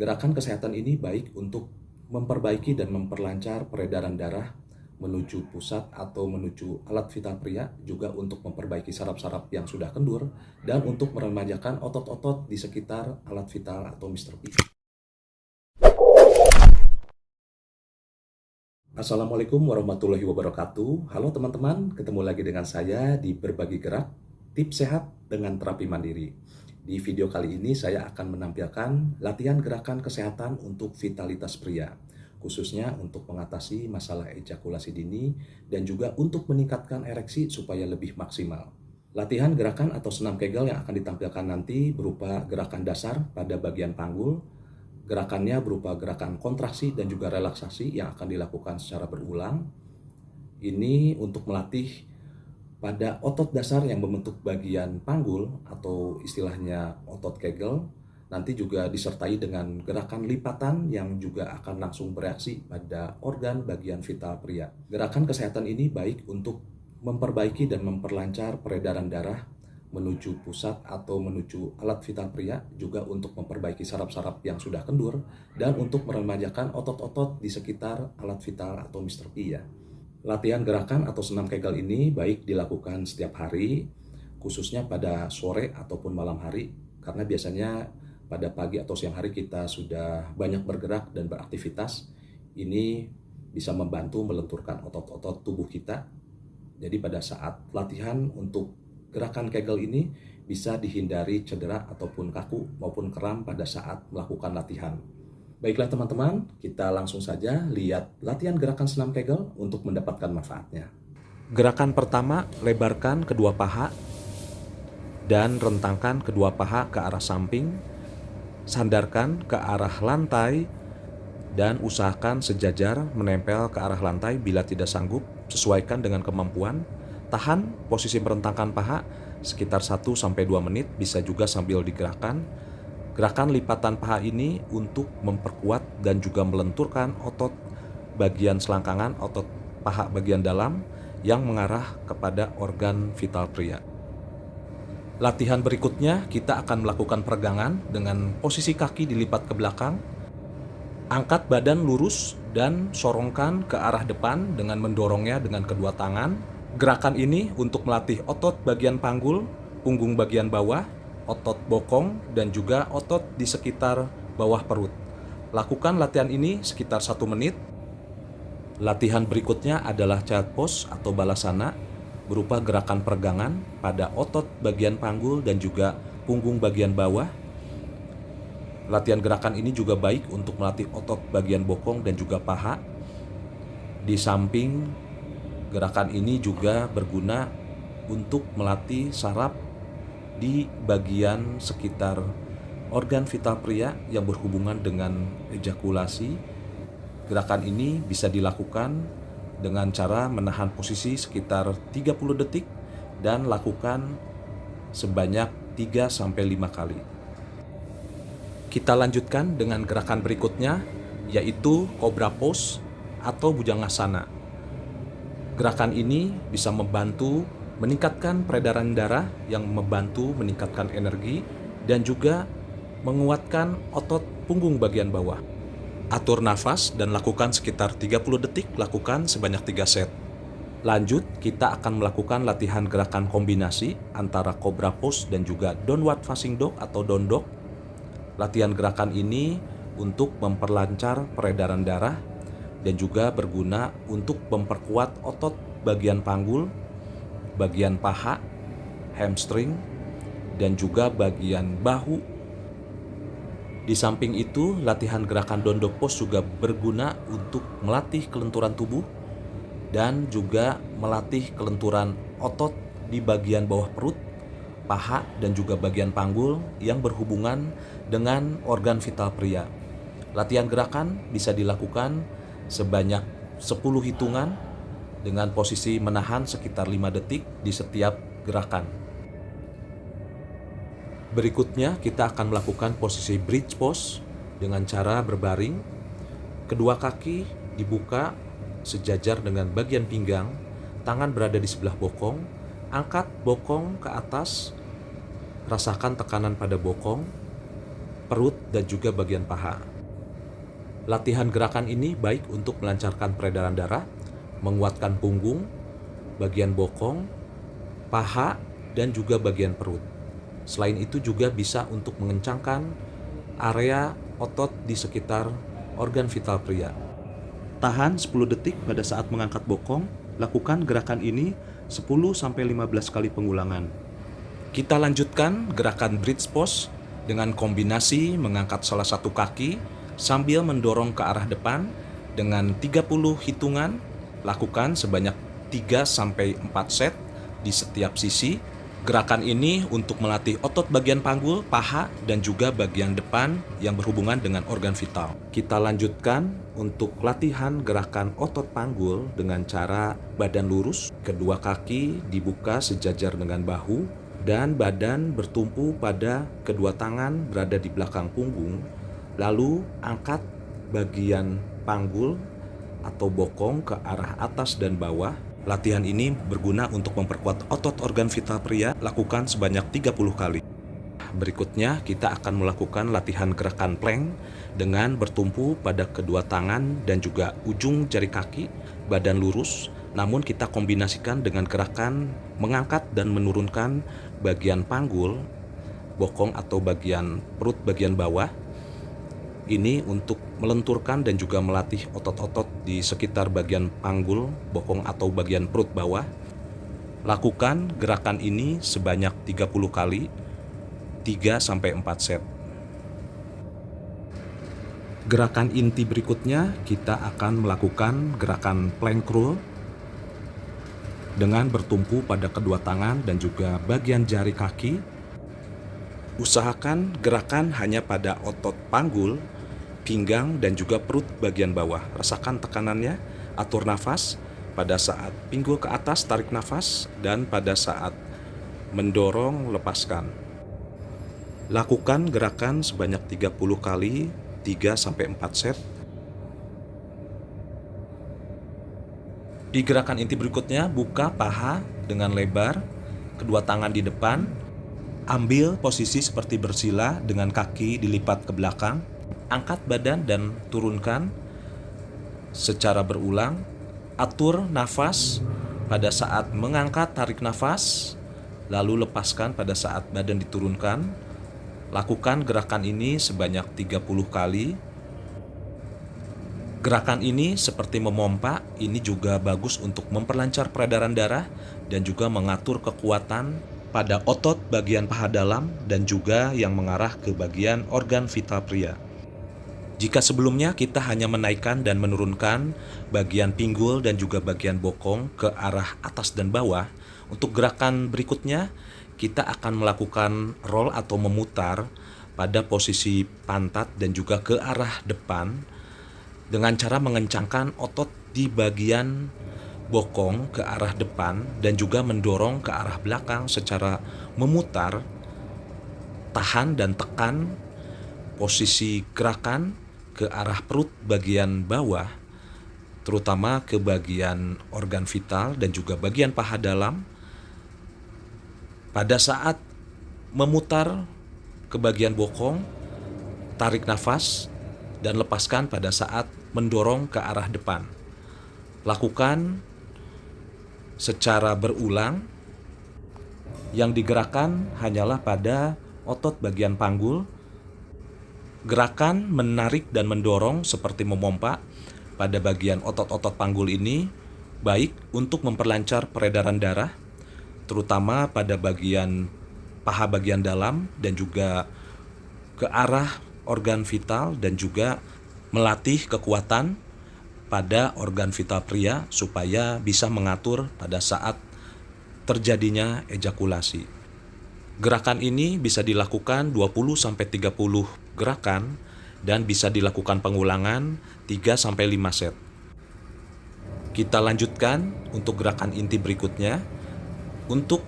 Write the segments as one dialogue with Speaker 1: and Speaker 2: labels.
Speaker 1: Gerakan kesehatan ini baik untuk memperbaiki dan memperlancar peredaran darah menuju pusat atau menuju alat vital pria, juga untuk memperbaiki saraf-saraf yang sudah kendur, dan untuk meremajakan otot-otot di sekitar alat vital atau Mr. P. Assalamualaikum warahmatullahi wabarakatuh. Halo teman-teman, ketemu lagi dengan saya di Berbagi Gerak, Tips Sehat dengan Terapi Mandiri. Di video kali ini saya akan menampilkan latihan gerakan kesehatan untuk vitalitas pria, khususnya untuk mengatasi masalah ejakulasi dini dan juga untuk meningkatkan ereksi supaya lebih maksimal. Latihan gerakan atau senam Kegel yang akan ditampilkan nanti berupa gerakan dasar pada bagian panggul. Gerakannya berupa gerakan kontraksi dan juga relaksasi yang akan dilakukan secara berulang. Ini untuk melatih pada otot dasar yang membentuk bagian panggul atau istilahnya otot Kegel. Nanti juga disertai dengan gerakan lipatan yang juga akan langsung bereaksi pada organ bagian vital pria. Gerakan kesehatan ini baik untuk memperbaiki dan memperlancar peredaran darah menuju pusat atau menuju alat vital pria, juga untuk memperbaiki saraf-saraf yang sudah kendur, dan untuk meremajakan otot-otot di sekitar alat vital atau Mr. P ya. Latihan gerakan atau senam Kegel ini baik dilakukan setiap hari, khususnya pada sore ataupun malam hari, karena biasanya pada pagi atau siang hari kita sudah banyak bergerak dan beraktivitas. Ini bisa membantu melenturkan otot-otot tubuh kita. Jadi pada saat latihan untuk gerakan Kegel ini bisa dihindari cedera ataupun kaku maupun kram pada saat melakukan latihan. Baiklah teman-teman, kita langsung saja lihat latihan gerakan senam Kegel untuk mendapatkan manfaatnya. Gerakan pertama, lebarkan kedua paha dan rentangkan kedua paha ke arah samping, sandarkan ke arah lantai, dan usahakan sejajar menempel ke arah lantai. Bila tidak sanggup, sesuaikan dengan kemampuan. Tahan posisi merentangkan paha sekitar 1-2 menit, bisa juga sambil digerakkan. Gerakan lipatan paha ini untuk memperkuat dan juga melenturkan otot bagian selangkangan, otot paha bagian dalam yang mengarah kepada organ vital pria. Latihan berikutnya kita akan melakukan peregangan dengan posisi kaki dilipat ke belakang. Angkat badan lurus dan sorongkan ke arah depan dengan mendorongnya dengan kedua tangan. Gerakan ini untuk melatih otot bagian panggul, punggung bagian bawah, otot bokong, dan juga otot di sekitar bawah perut. Lakukan latihan ini sekitar 1 menit. Latihan berikutnya adalah child pose atau balasana, berupa gerakan peregangan pada otot bagian panggul dan juga punggung bagian bawah. Latihan gerakan ini juga baik untuk melatih otot bagian bokong dan juga paha. Di samping gerakan ini juga berguna untuk melatih saraf di bagian sekitar organ vital pria yang berhubungan dengan ejakulasi. Gerakan ini bisa dilakukan dengan cara menahan posisi sekitar 30 detik dan lakukan sebanyak 3-5 kali. Kita lanjutkan dengan gerakan berikutnya, yaitu Cobra Pose atau Bhujangasana. Gerakan ini bisa membantu meningkatkan peredaran darah yang membantu meningkatkan energi dan juga menguatkan otot punggung bagian bawah. Atur nafas dan lakukan sekitar 30 detik, lakukan sebanyak 3 set. Lanjut, kita akan melakukan latihan gerakan kombinasi antara Cobra Pose dan juga Downward Facing Dog atau Down Dog. Latihan gerakan ini untuk memperlancar peredaran darah dan juga berguna untuk memperkuat otot bagian panggul, bagian paha, hamstring, dan juga bagian bahu. Di samping itu, latihan gerakan Down Dog Pose juga berguna untuk melatih kelenturan tubuh dan juga melatih kelenturan otot di bagian bawah perut, paha, dan juga bagian panggul yang berhubungan dengan organ vital pria. Latihan gerakan bisa dilakukan sebanyak 10 hitungan dengan posisi menahan sekitar 5 detik di setiap gerakan. Berikutnya kita akan melakukan posisi bridge pose dengan cara berbaring. Kedua kaki dibuka sejajar dengan bagian pinggang, tangan berada di sebelah bokong. Angkat bokong ke atas, rasakan tekanan pada bokong. perut, dan juga bagian paha. Latihan gerakan ini baik untuk melancarkan peredaran darah, menguatkan punggung, bagian bokong, paha, dan juga bagian perut. Selain itu juga bisa untuk mengencangkan area otot di sekitar organ vital pria. Tahan 10 detik pada saat mengangkat bokong. Lakukan gerakan ini 10-15 kali pengulangan. Kita lanjutkan gerakan bridge pose dengan kombinasi mengangkat salah satu kaki sambil mendorong ke arah depan dengan 30 hitungan. Lakukan sebanyak 3-4 set di setiap sisi. Gerakan ini untuk melatih otot bagian panggul, paha, dan juga bagian depan yang berhubungan dengan organ vital. Kita lanjutkan untuk latihan gerakan otot panggul dengan cara badan lurus, kedua kaki dibuka sejajar dengan bahu, dan badan bertumpu pada kedua tangan berada di belakang punggung. Lalu angkat bagian panggul atau bokong ke arah atas dan bawah. Latihan ini berguna untuk memperkuat otot organ vital pria. Lakukan sebanyak 30 kali. Berikutnya kita akan melakukan latihan gerakan plank dengan bertumpu pada kedua tangan dan juga ujung jari kaki, badan lurus, namun kita kombinasikan dengan gerakan mengangkat dan menurunkan bagian panggul, bokong atau bagian perut bagian bawah. Ini untuk melenturkan dan juga melatih otot-otot di sekitar bagian panggul, bokong atau bagian perut bawah. Lakukan gerakan ini sebanyak 30 kali, 3-4 set. Gerakan inti berikutnya kita akan melakukan gerakan plank roll dengan bertumpu pada kedua tangan dan juga bagian jari kaki. Usahakan gerakan hanya pada otot panggul, pinggang, dan juga perut bagian bawah. Rasakan tekanannya, atur nafas. Pada saat pinggul ke atas, tarik nafas, dan pada saat mendorong, lepaskan. Lakukan gerakan sebanyak 30 kali, 3-4 set. Di gerakan inti berikutnya, buka paha dengan lebar, kedua tangan di depan, ambil posisi seperti bersila dengan kaki dilipat ke belakang, angkat badan dan turunkan secara berulang. Atur nafas pada saat mengangkat, tarik nafas, lalu lepaskan pada saat badan diturunkan. Lakukan gerakan ini sebanyak 30 kali. Gerakan ini seperti memompa, ini juga bagus untuk memperlancar peredaran darah dan juga mengatur kekuatan pada otot bagian paha dalam dan juga yang mengarah ke bagian organ vital pria. Jika sebelumnya kita hanya menaikkan dan menurunkan bagian pinggul dan juga bagian bokong ke arah atas dan bawah, untuk gerakan berikutnya kita akan melakukan roll atau memutar pada posisi pantat dan juga ke arah depan dengan cara mengencangkan otot di bagian bokong ke arah depan dan juga mendorong ke arah belakang secara memutar. Tahan dan tekan posisi gerakan ke arah perut bagian bawah, terutama ke bagian organ vital dan juga bagian paha dalam. Pada saat memutar ke bagian bokong, tarik nafas dan lepaskan pada saat mendorong ke arah depan. Lakukan secara berulang. Yang digerakkan hanyalah pada otot bagian panggul. Gerakan menarik dan mendorong seperti memompa pada bagian otot-otot panggul ini baik untuk memperlancar peredaran darah, terutama pada bagian paha bagian dalam dan juga ke arah organ vital, dan juga melatih kekuatan pada organ vital pria supaya bisa mengatur pada saat terjadinya ejakulasi. Gerakan ini bisa dilakukan 20-30 gerakan dan bisa dilakukan pengulangan 3-5 set. Kita lanjutkan untuk gerakan inti berikutnya. Untuk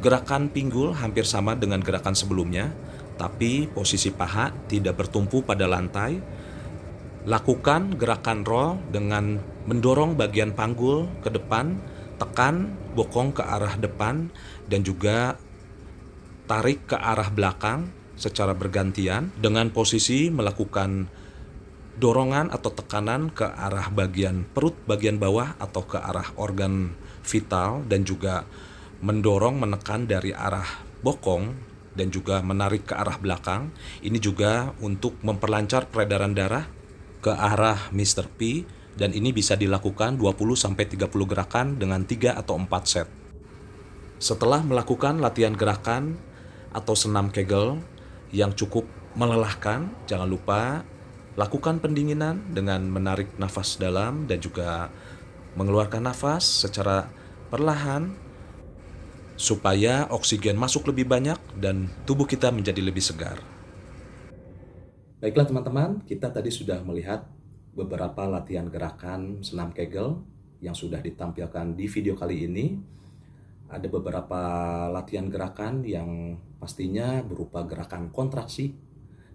Speaker 1: gerakan pinggul hampir sama dengan gerakan sebelumnya, tapi posisi paha tidak bertumpu pada lantai. Lakukan gerakan roll dengan mendorong bagian panggul ke depan, tekan bokong ke arah depan, dan juga tarik ke arah belakang. secara bergantian dengan posisi melakukan dorongan atau tekanan ke arah bagian perut bagian bawah atau ke arah organ vital, dan juga mendorong menekan dari arah bokong dan juga menarik ke arah belakang. Ini juga untuk memperlancar peredaran darah ke arah Mr. P, dan ini bisa dilakukan 20-30 gerakan dengan 3 atau 4 set. Setelah melakukan latihan gerakan atau senam Kegel yang cukup melelahkan, jangan lupa lakukan pendinginan dengan menarik nafas dalam dan juga mengeluarkan nafas secara perlahan supaya oksigen masuk lebih banyak dan tubuh kita menjadi lebih segar. Baiklah teman-teman, kita tadi sudah melihat beberapa latihan gerakan senam Kegel yang sudah ditampilkan di video kali ini. Ada beberapa latihan gerakan yang pastinya berupa gerakan kontraksi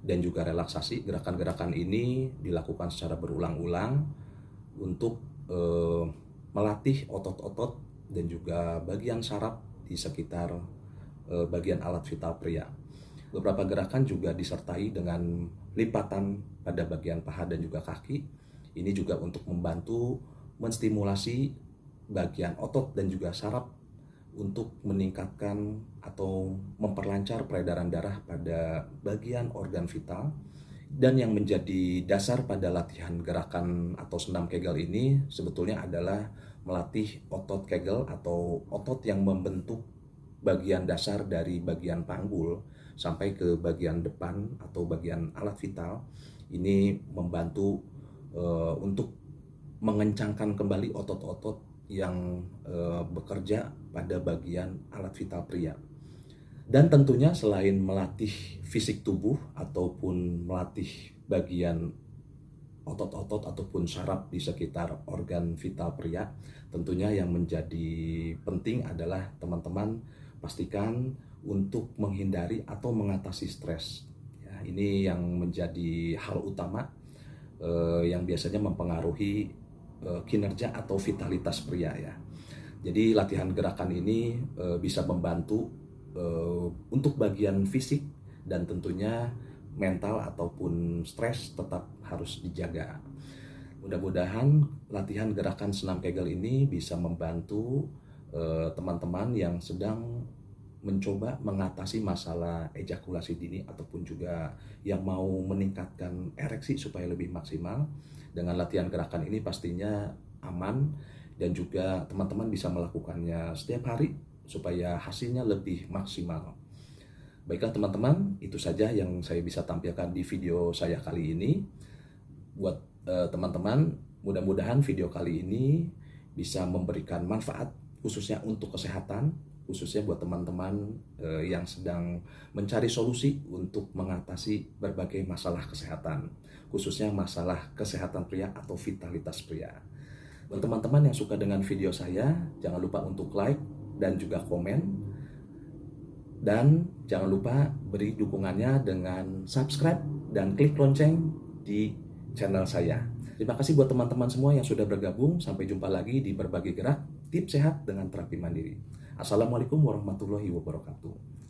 Speaker 1: dan juga relaksasi. Gerakan-gerakan ini dilakukan secara berulang-ulang untuk melatih otot-otot dan juga bagian saraf di sekitar bagian alat vital pria. Beberapa gerakan juga disertai dengan lipatan pada bagian paha dan juga kaki. Ini juga untuk membantu menstimulasi bagian otot dan juga saraf untuk meningkatkan atau memperlancar peredaran darah pada bagian organ vital. Dan yang menjadi dasar pada latihan gerakan atau senam Kegel ini sebetulnya adalah melatih otot Kegel atau otot yang membentuk bagian dasar dari bagian panggul sampai ke bagian depan atau bagian alat vital. Ini membantu untuk mengencangkan kembali otot-otot yang bekerja pada bagian alat vital pria. Dan tentunya selain melatih fisik tubuh ataupun melatih bagian otot-otot ataupun saraf di sekitar organ vital pria, tentunya yang menjadi penting adalah teman-teman pastikan untuk menghindari atau mengatasi stres. Ya, ini yang menjadi hal utama yang biasanya mempengaruhi kinerja atau vitalitas pria ya. Jadi latihan gerakan ini bisa membantu untuk bagian fisik, dan tentunya mental ataupun stres tetap harus dijaga. Mudah-mudahan latihan gerakan senam Kegel ini bisa membantu teman-teman yang sedang mencoba mengatasi masalah ejakulasi dini ataupun juga yang mau meningkatkan ereksi supaya lebih maksimal. Dengan latihan gerakan ini pastinya aman, dan juga teman-teman bisa melakukannya setiap hari supaya hasilnya lebih maksimal. Baiklah teman-teman, itu saja yang saya bisa tampilkan di video saya kali ini. Buat teman-teman, mudah-mudahan video kali ini bisa memberikan manfaat khususnya untuk kesehatan, khususnya buat teman-teman yang sedang mencari solusi untuk mengatasi berbagai masalah kesehatan, khususnya masalah kesehatan pria atau vitalitas pria. Buat teman-teman yang suka dengan video saya, jangan lupa untuk like dan juga komen. Dan jangan lupa beri dukungannya dengan subscribe dan klik lonceng di channel saya. Terima kasih buat teman-teman semua yang sudah bergabung. Sampai jumpa lagi di Berbagi Gerak, tips sehat dengan terapi mandiri. Assalamualaikum warahmatullahi wabarakatuh.